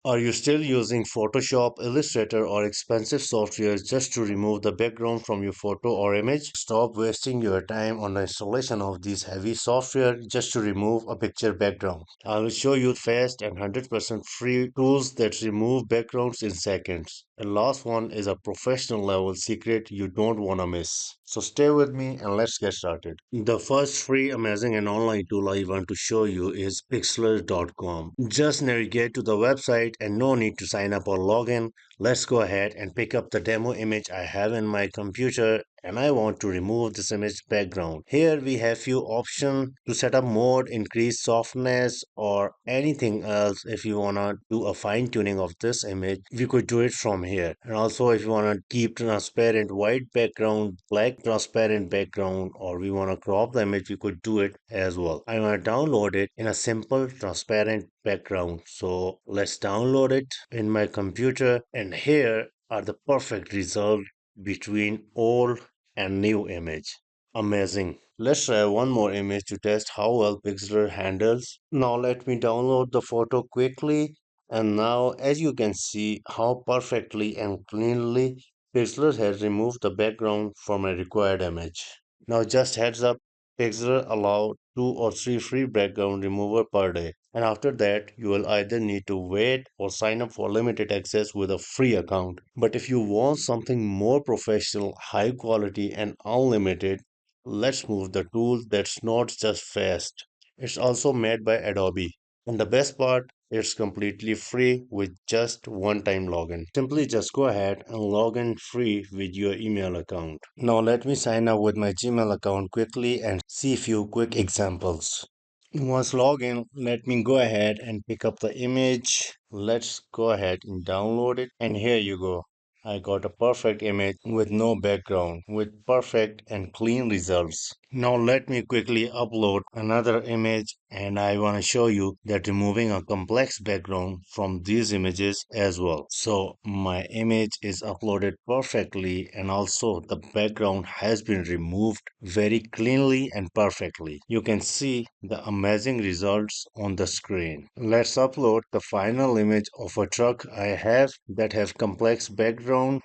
Are you still using Photoshop, Illustrator, or expensive software just to remove the background from your photo or image? Stop wasting your time on the installation of these heavy software just to remove a picture background. I will show you fast and 100% free tools that remove backgrounds in seconds. The last one is a professional level secret you don't want to miss. So stay with me and let's get started. The first free, amazing, and online tool I want to show you is Pixlr.com. Just navigate to the website and no need to sign up or log in. Let's go ahead and pick up the demo image I have in my computer and I want to remove this image background. Here we have few options to set up mode, increase softness or anything else. If you wanna do a fine tuning of this image, we could do it from here. And also if you wanna keep transparent white background, black transparent background, or we wanna crop the image, we could do it as well. I wanna download it in a simple transparent background. So let's download it in my computer and here are the perfect results between old and new image. Amazing. Let's try one more image to test how well Pixlr handles. Now let me download the photo quickly and now as you can see how perfectly and cleanly Pixlr has removed the background from a required image. Now just heads up, Pixlr allow 2 or 3 free background remover per day. And after that, you will either need to wait or sign up for limited access with a free account. But if you want something more professional, high quality, and unlimited, let's move the tool that's not just fast. It's also made by Adobe. And the best part, it's completely free with just one-time login. Simply just go ahead and log in free with your email account. Now let me sign up with my Gmail account quickly and see a few quick examples. Once logged in, let me go ahead and pick up the image. Let's go ahead and download it. And here you go. I got a perfect image with no background with perfect and clean results. Now let me quickly upload another image and I want to show you that removing a complex background from these images as well. So my image is uploaded perfectly and also the background has been removed very cleanly and perfectly. You can see the amazing results on the screen. Let's upload the final image of a truck I have that have complex background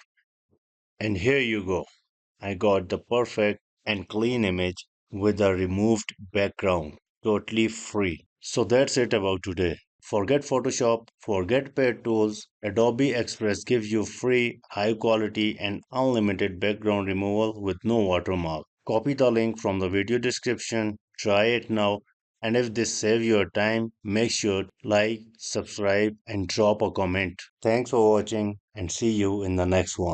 and here you go. I got the perfect and clean image with a removed background, totally free. So that's it about today. Forget Photoshop, forget paid tools. Adobe Express gives you free, high quality, and unlimited background removal with no watermark. Copy the link from the video description, try it now, and if this saves your time, make sure like, subscribe, and drop a comment. Thanks for watching, and see you in the next one.